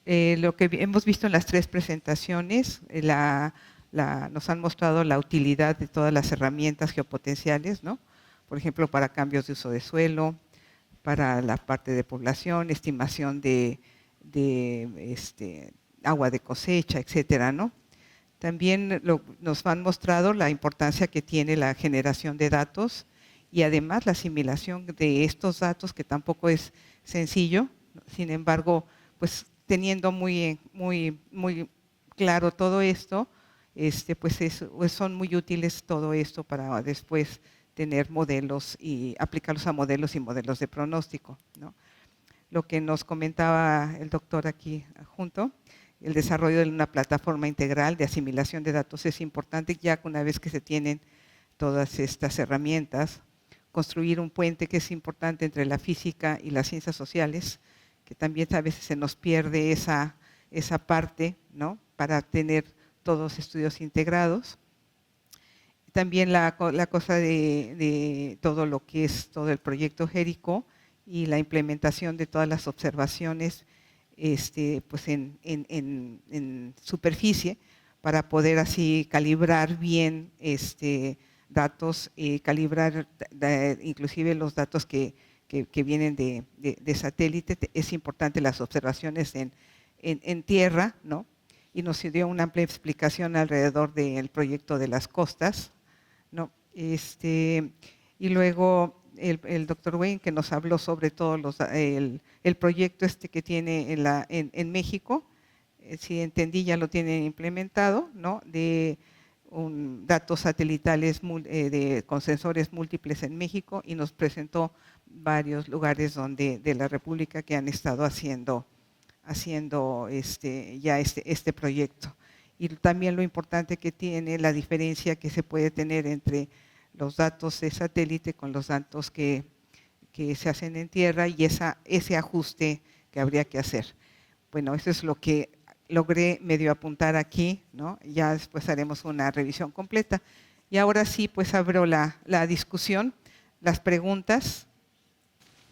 Lo que hemos visto en las tres presentaciones, nos han mostrado la utilidad de todas las herramientas geopotenciales, ¿no? Por ejemplo, para cambios de uso de suelo, para la parte de población, estimación de agua de cosecha, etcétera, ¿no? También nos han mostrado la importancia que tiene la generación de datos y además la asimilación de estos datos, que tampoco es sencillo. Sin embargo, pues teniendo muy claro todo esto, pues son muy útiles todo esto para después tener modelos y aplicarlos a modelos y modelos de pronóstico, ¿no? Lo que nos comentaba el doctor aquí junto, el desarrollo de una plataforma integral de asimilación de datos es importante, ya que una vez que se tienen todas estas herramientas, construir un puente que es importante entre la física y las ciencias sociales, que también a veces se nos pierde esa parte, ¿no? Para tener todos estudios integrados. También la cosa de todo lo que es todo el proyecto Jerico y la implementación de todas las observaciones pues en superficie para poder así calibrar bien datos, calibrar inclusive los datos que vienen de satélite. Es importante las observaciones en tierra, ¿no? Y nos dio una amplia explicación alrededor del proyecto de las costas, ¿no? Y luego el doctor Wayne, que nos habló sobre todo el proyecto que tiene en México, si entendí ya lo tienen implementado, ¿no? De datos satelitales con sensores múltiples en México, y nos presentó varios lugares de la República que han estado haciendo ya este proyecto. Y también lo importante que tiene la diferencia que se puede tener entre los datos de satélite con los datos que se hacen en tierra y ese ajuste que habría que hacer. Bueno, eso es lo que logré medio apuntar aquí, ¿no? Ya después haremos una revisión completa. Y ahora sí, pues abro la discusión, las preguntas.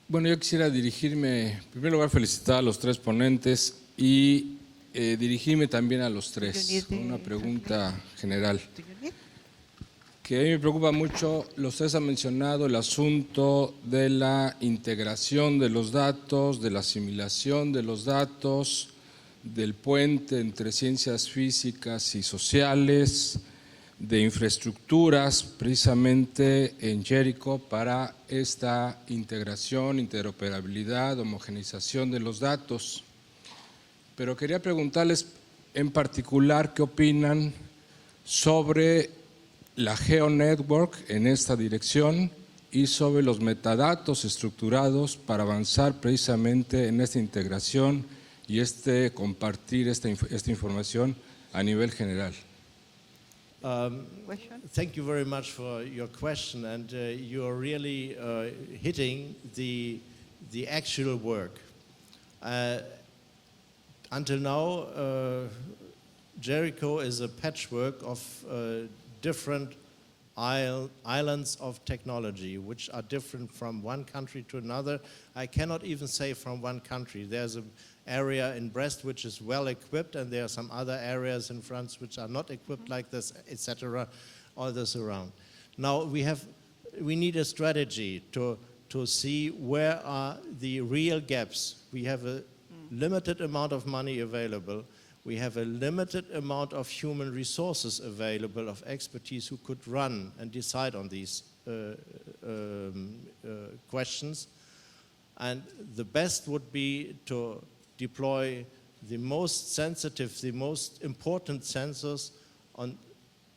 Bueno, yo quisiera dirigirme, en primer lugar, felicitar a los tres ponentes y dirigirme también a los tres con una pregunta general. Que a mí me preocupa mucho, los tres han mencionado el asunto de la integración de los datos, de la asimilación de los datos, del puente entre ciencias físicas y sociales, de infraestructuras precisamente en Jerico para esta integración, interoperabilidad, homogeneización de los datos. Pero quería preguntarles en particular qué opinan sobre la GeoNetwork en esta dirección y sobre los metadatos estructurados para avanzar precisamente en esta integración y compartir esta información a nivel general. Thank you very much for your question, and you are really hitting the actual work. Until now, Jericho is a patchwork of different islands of technology, which are different from one country to another. I cannot even say from one country. There's an area in Brest which is well equipped, and there are some other areas in France which are not equipped like this, etc. All this around. Now we need a strategy to see where are the real gaps. We have a limited amount of money available. We have a limited amount of human resources available, of expertise who could run and decide on these questions. And the best would be to deploy the most sensitive, the most important sensors on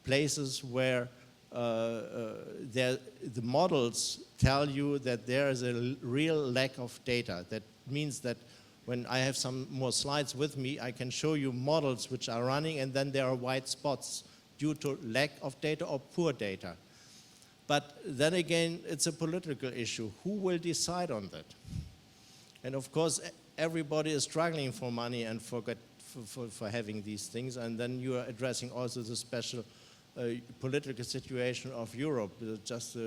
places where the models tell you that there is a real lack of data. That means that when I have some more slides with me, I can show you models which are running, and then there are white spots due to lack of data or poor data. But then again, it's a political issue. Who will decide on that? And of course, everybody is struggling for money and for having these things. And then you are addressing also the special political situation of Europe. Just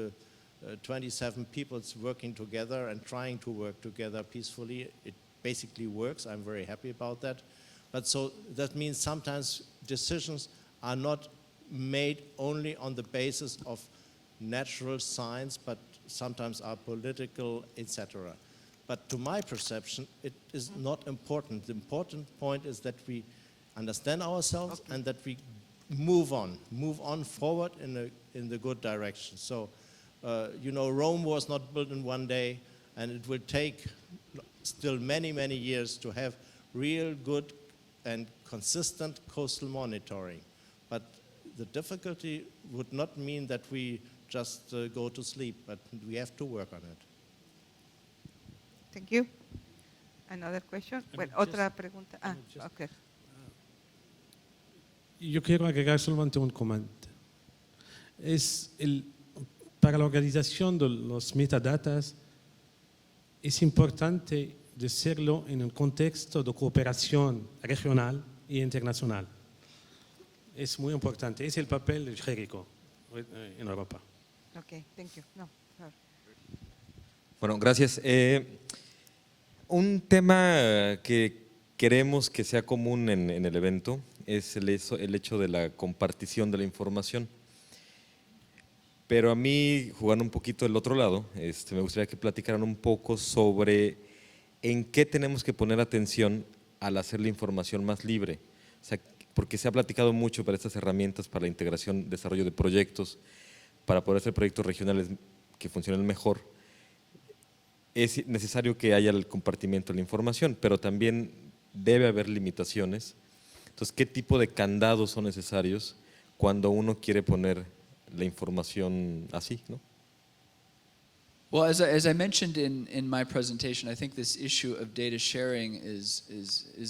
27 peoples working together and trying to work together peacefully. It basically works. I'm very happy about that. But so that means sometimes decisions are not made only on the basis of natural science, but sometimes are political, etc. But to my perception, it is not important. The important point is that we understand ourselves and that we move on forward in the good direction. So, you know, Rome was not built in one day, and it will take still many, many years to have real good and consistent coastal monitoring. But the difficulty would not mean that we just go to sleep, but we have to work on it. Thank you. Another question? Well, otra pregunta. Okay. Yo quiero agregar solamente un comentario. Para la organización de los metadatas es importante de hacerlo en un contexto de cooperación regional e internacional. Es muy importante. Es el papel del GERICO en Europa. Okay, thank you. No, sorry. Bueno, gracias. Un tema que queremos que sea común en el evento es el hecho de la compartición de la información. Pero a mí, jugando un poquito del otro lado, me gustaría que platicaran un poco sobre en qué tenemos que poner atención al hacer la información más libre. O sea, porque se ha platicado mucho para estas herramientas, para la integración, desarrollo de proyectos, para poder hacer proyectos regionales que funcionen mejor. Es necesario que haya el compartimiento de la información, pero también debe haber limitaciones. Entonces, ¿qué tipo de candados son necesarios cuando uno quiere poner la información así, ¿no? Well, as I mentioned in my presentation, I think this issue of data sharing is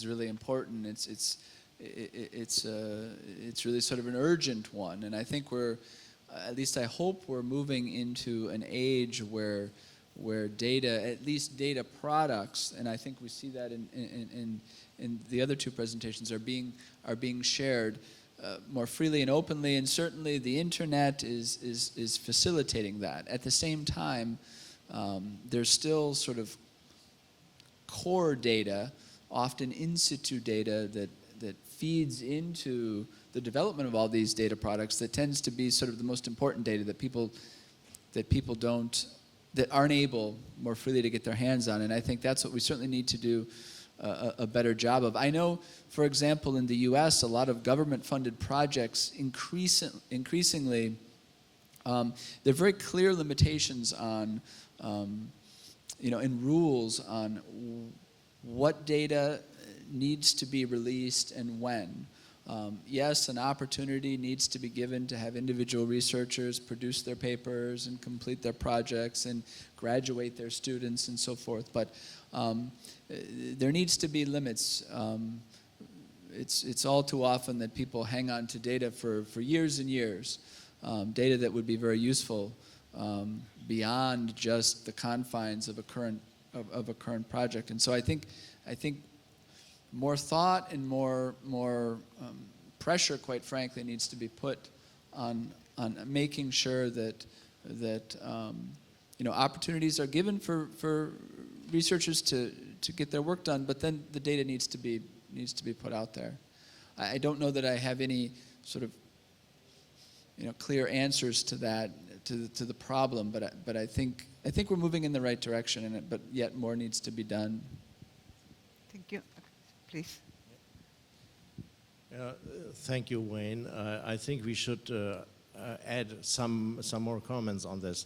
really important. It's really sort of an urgent one, and I think at least I hope we're moving into an age where data, at least data products, and I think we see that in the other two presentations, are being shared more freely and openly, and certainly the internet is facilitating that. At the same time, there's still sort of core data, often in situ data that feeds into the development of all these data products that tends to be sort of the most important data that people aren't able more freely to get their hands on, and I think that's what we certainly need to do a better job of. I know, for example, in the U.S., a lot of government-funded projects increasingly, there are very clear limitations on, and rules on what data needs to be released and when. Yes, an opportunity needs to be given to have individual researchers produce their papers and complete their projects and graduate their students and so forth, but there needs to be limits. It's all too often that people hang on to data for years and years, data that would be very useful beyond just the confines of a current project. And so I think more thought and more pressure, quite frankly, needs to be put on making sure that opportunities are given for researchers to get their work done, but then the data needs to be put out there. I don't know that I have any sort of clear answers to that, to the problem, but I think we're moving in the right direction, but yet more needs to be done. Thank you. Please. Thank you, Wayne. I think we should add some more comments on this.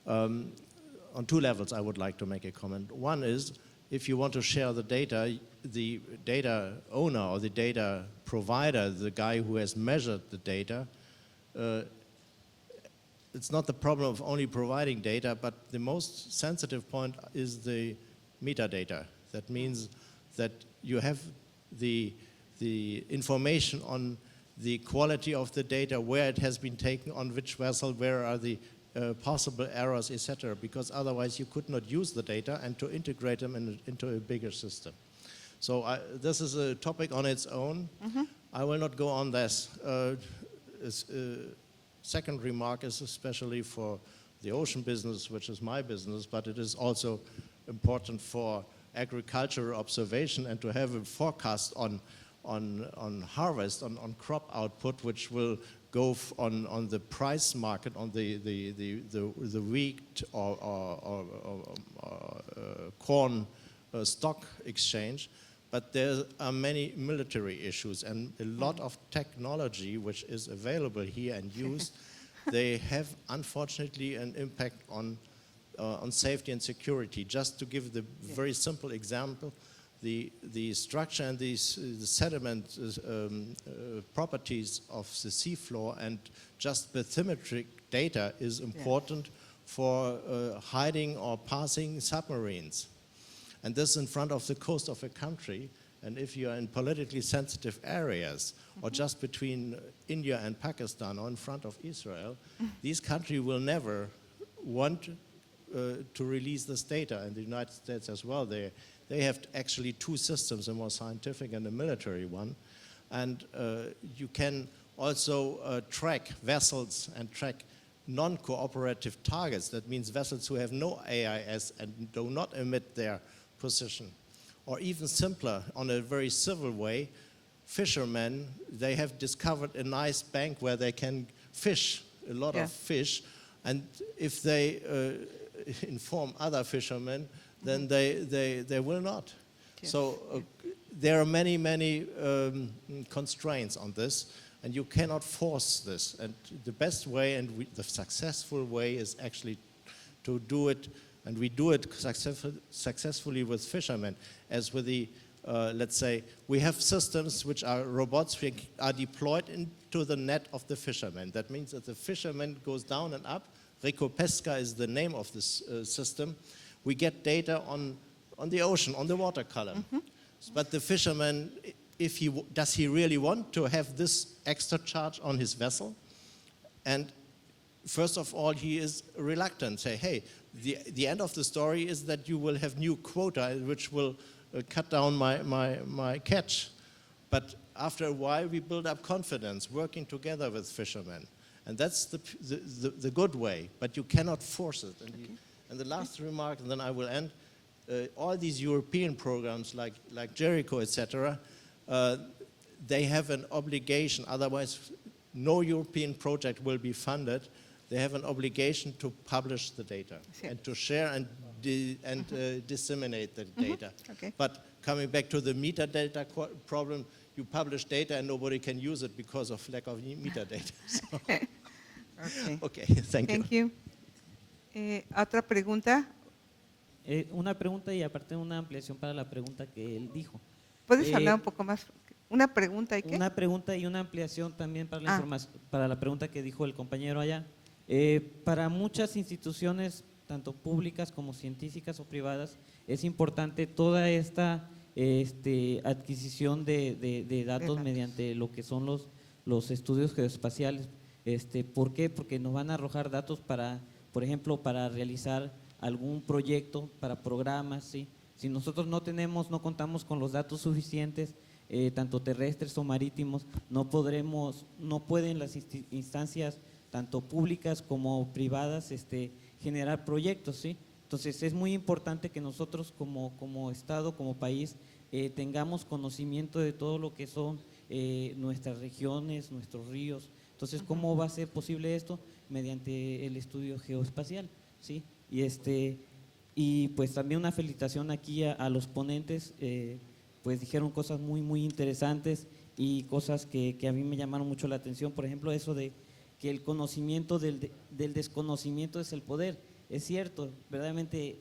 On two levels, I would like to make a comment. One is, if you want to share the data owner or the data provider, the guy who has measured the data, it's not the problem of only providing data, but the most sensitive point is the metadata. That means that you have the information on the quality of the data, where it has been taken, on which vessel, where are the possible errors, etc., because otherwise you could not use the data and to integrate them into a bigger system. So this is a topic on its own. Mm-hmm. I will not go on this. Second remark is especially for the ocean business, which is my business, but it is also important for agricultural observation and to have a forecast on on harvest, on crop output, which will go on the price market, on the wheat or corn stock exchange. But there are many military issues and a lot of technology which is available here and used. They have unfortunately an impact on safety and security. Just to give the very simple example, the structure and the sediment properties of the seafloor and just bathymetric data is important for hiding or passing submarines. And this in front of the coast of a country. And if you are in politically sensitive areas, or just between India and Pakistan, or in front of Israel, these countries will never want to release this data. And the United States as well, they have actually two systems, a more scientific and a military one. And you can also track vessels and track non-cooperative targets. That means vessels who have no AIS and do not emit their position. Or even simpler, on a very civil way, fishermen, they have discovered a nice bank where they can fish, a lot of fish, and if they inform other fishermen, then they will not. Yes. So there are many constraints on this, and you cannot force this. And the best way and the successful way is actually to do it. And we do it successfully with fishermen, as with the, let's say, we have systems which are robots which are deployed into the net of the fishermen. That means that the fisherman goes down and up. Recopesca is the name of this system. We get data on the ocean, on the water column. But the fisherman, does he really want to have this extra charge on his vessel? And first of all, he is reluctant. Say, hey, the end of the story is that you will have new quota, which will cut down my catch. But after a while, we build up confidence, working together with fishermen. And that's the good way, but you cannot force it. And the last remark, and then I will end, all these European programs like Jericho, etc., they have an obligation, otherwise no European project will be funded. They have an obligation to publish the data and to share and disseminate the data. Okay. But coming back to the metadata problem, you publish data and nobody can use it because of lack of metadata. So. Okay, thank you. ¿Otra pregunta? Una pregunta y aparte una ampliación para la pregunta que él dijo. ¿Puedes hablar un poco más? ¿Una pregunta y qué? Una pregunta y una ampliación también para la información, para la pregunta que dijo el compañero allá. Para muchas instituciones, tanto públicas como científicas o privadas, es importante toda esta adquisición de datos mediante lo que son los estudios geoespaciales. ¿Por qué? Porque nos van a arrojar datos para, por ejemplo, para realizar algún proyecto, para programas, ¿sí? Si nosotros no contamos con los datos suficientes, tanto terrestres o marítimos, no pueden las instancias tanto públicas como privadas generar proyectos, ¿sí? Entonces es muy importante que nosotros como Estado, como país, tengamos conocimiento de todo lo que son nuestras regiones, nuestros ríos. Entonces, ¿cómo va a ser posible esto? Mediante el estudio geoespacial, ¿sí? Y pues también una felicitación aquí a los ponentes, pues dijeron cosas muy interesantes y cosas que a mí me llamaron mucho la atención. Por ejemplo, eso de que el conocimiento del desconocimiento es el poder. Es cierto, verdaderamente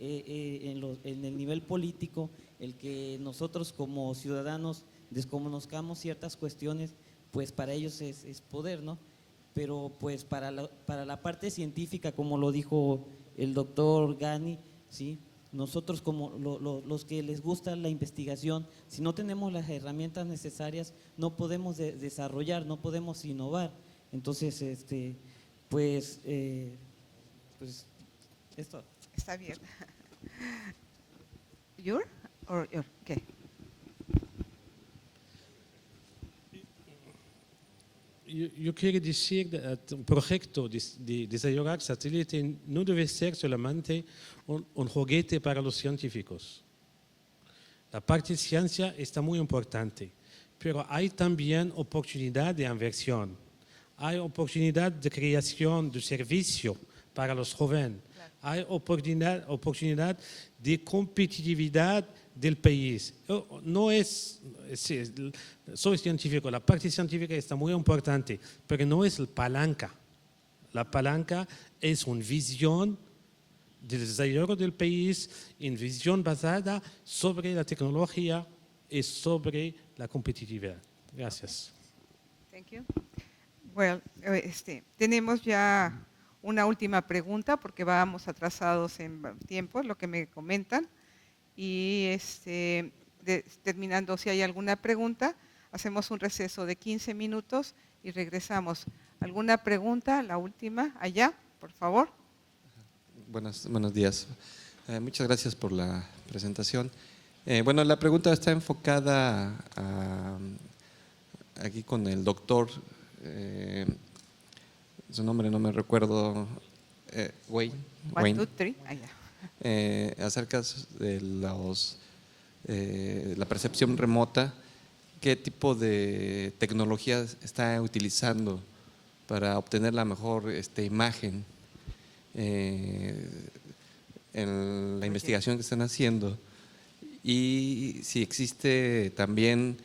en el nivel político, el que nosotros como ciudadanos desconozcamos ciertas cuestiones, pues para ellos es poder, ¿no? Pero pues para la parte científica, como lo dijo el doctor Gani, ¿sí? Nosotros como los que les gusta la investigación, si no tenemos las herramientas necesarias, no podemos desarrollar, no podemos innovar. Entonces, pues esto. Está bien. Your? Okay. Yo quiero decir que un proyecto de desarrollar satélites no debe ser solamente un juguete para los científicos. La parte de ciencia está muy importante, pero hay también oportunidad de inversión. Hay oportunidad de creación de servicio para los jóvenes. Hay oportunidad de competitividad del país. No es, soy científico, la parte científica está muy importante, pero no es la palanca. La palanca es una visión del desarrollo del país, una visión basada sobre la tecnología y sobre la competitividad. Gracias. Thank you. Well, tenemos ya una última pregunta porque vamos atrasados en tiempo, lo que me comentan. Y terminando, si hay alguna pregunta, hacemos un receso de 15 minutos y regresamos. ¿Alguna pregunta? La última, allá, por favor. Buenos días. Muchas gracias por la presentación. Bueno, la pregunta está enfocada aquí con el doctor, su nombre no me recuerdo, Wayne. One, two, three, allá. Acerca de la percepción remota, ¿qué tipo de tecnologías está utilizando para obtener la mejor imagen en la investigación que están haciendo? Y si existe también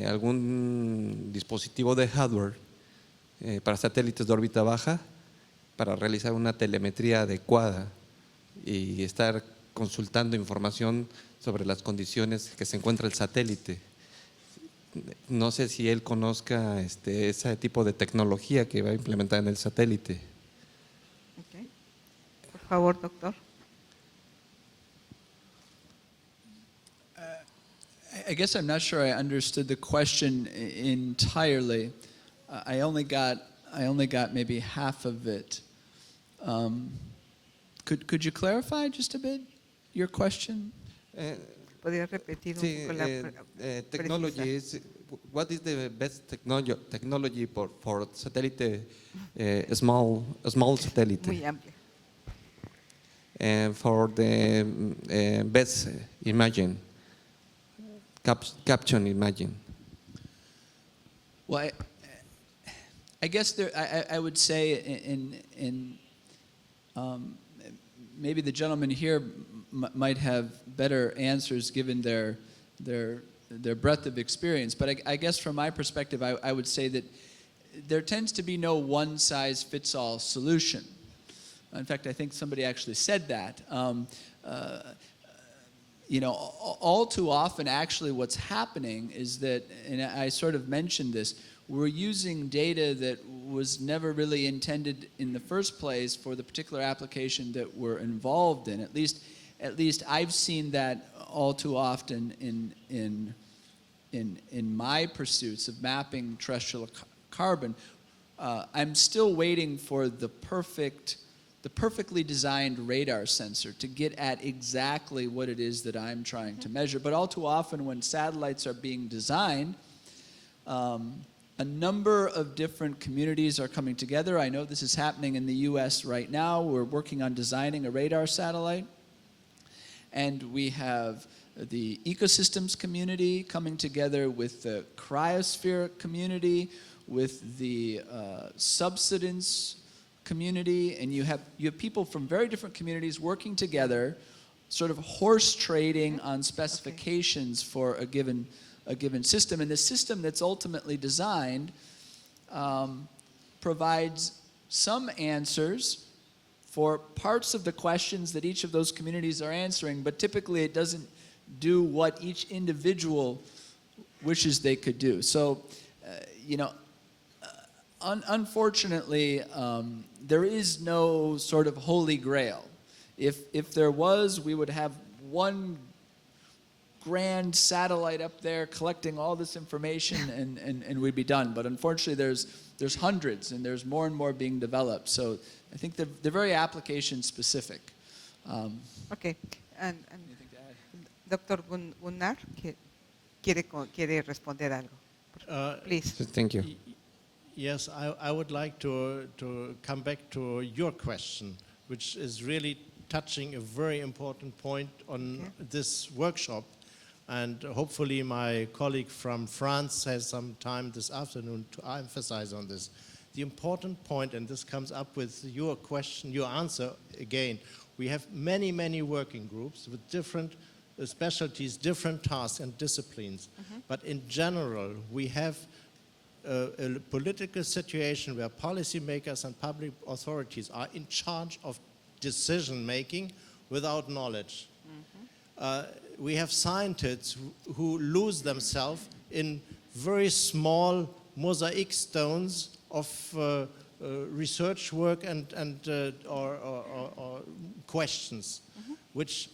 algún dispositivo de hardware para satélites de órbita baja para realizar una telemetría adecuada y estar consultando información sobre las condiciones que se encuentra el satélite. No sé si él conozca ese tipo de tecnología que va a implementar en el satélite. Okay. Por favor, doctor. I guess I'm not sure I understood the question entirely. I only got maybe half of it. Could you clarify just a bit your question? ¿Podría repetir un Sí, poco la technology is, what is the best technology for satellite, small satellite? muy amplia? For the best imagine, caption imagine. Well, I guess I would say maybe the gentleman here might have better answers given their breadth of experience. But I guess from my perspective, I would say that there tends to be no one-size-fits-all solution. In fact, I think somebody actually said that. All too often, actually, what's happening is that, and I sort of mentioned this, we're using data that was never really intended in the first place for the particular application that we're involved in. At least I've seen that all too often in my pursuits of mapping terrestrial carbon. I'm still waiting for the perfectly designed radar sensor to get at exactly what it is that I'm trying to measure. But all too often when satellites are being designed, a number of different communities are coming together. I know this is happening in the US right now. We're working on designing a radar satellite. And we have the ecosystems community coming together with the cryosphere community, with the subsidence community, and you have people from very different communities working together, sort of horse trading on specifications for a given system. And the system that's ultimately designed provides some answers for parts of the questions that each of those communities are answering, but typically it doesn't do what each individual wishes they could do. So, unfortunately, there is no sort of holy grail. If there was, we would have one grand satellite up there collecting all this information and we'd be done. But unfortunately, there's hundreds and there's more and more being developed. So I think they're very application specific. Okay. And Dr. Gunnar quiere responder algo. Please. Thank you. Yes, I would like to come back to your question, which is really touching a very important point on this workshop. And hopefully my colleague from France has some time this afternoon to emphasize on this. The important point, and this comes up with your question, your answer again, we have many, many working groups with different specialties, different tasks and disciplines. But in general, we have a political situation where policymakers and public authorities are in charge of decision making without knowledge. We have scientists who lose themselves in very small mosaic stones of research work or questions, which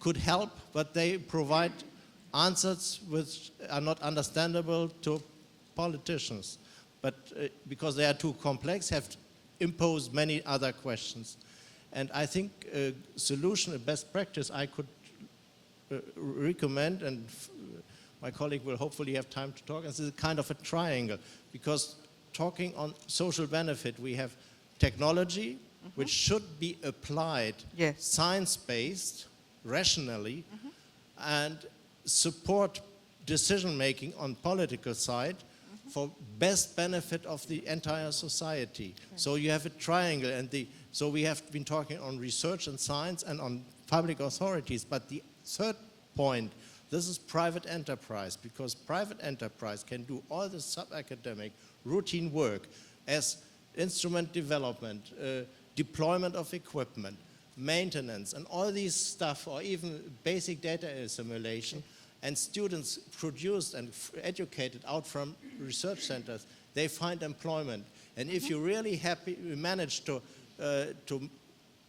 could help, but they provide answers which are not understandable to politicians. But because they are too complex, have imposed many other questions. And I think a solution, a best practice I could recommend, and my colleague will hopefully have time to talk, is a kind of a triangle, because talking on social benefit, we have technology, which should be applied science-based, rationally, and support decision-making on political side for best benefit of the entire society. So you have a triangle, and so we have been talking on research and science and on public authorities, but the third point, this is private enterprise, because private enterprise can do all the sub-academic routine work as instrument development, deployment of equipment, maintenance, and all these stuff, or even basic data assimilation, and students produced and educated out from research centers, they find employment. And if you really manage to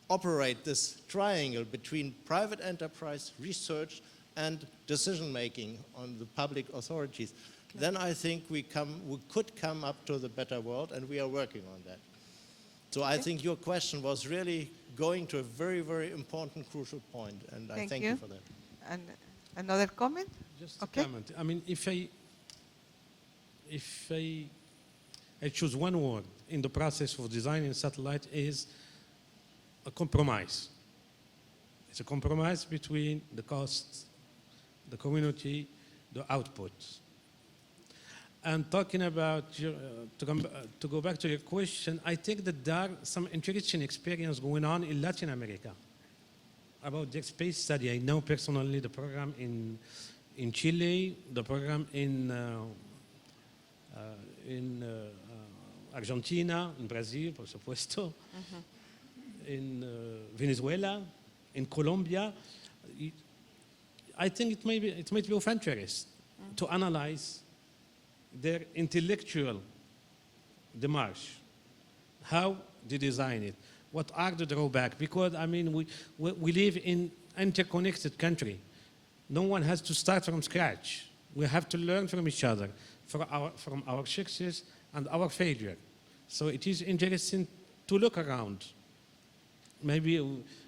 operate this triangle between private enterprise, research, and decision-making on the public authorities, then I think we could come up to the better world, and we are working on that. So I think your question was really going to a very, very important, crucial point, and I thank you for that. And another comment? Just a comment. I mean, if I choose one word in the process of designing satellite, is a compromise. It's a compromise between the costs, the community, the output. And talking about, to go back to your question, I think that there are some interesting experience going on in Latin America about the space study. I know personally the program in Chile, the program in Argentina, in Brazil, por supuesto, in Venezuela, in Colombia. I think it might be of interest to analyze their intellectual démarche, how they design it, what are the drawbacks, because I mean we live in interconnected country. No one has to start from scratch. We have to learn from each other, from our success and our failure. So it is interesting to look around. Maybe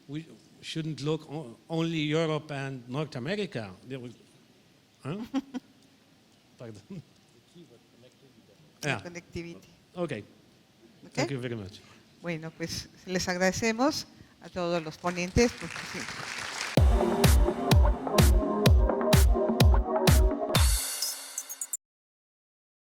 we shouldn't look only Europe and North America. Pardon. Connectivity. Okay. Thank you very much. Bueno, pues les agradecemos a todos los ponentes. Porque sí.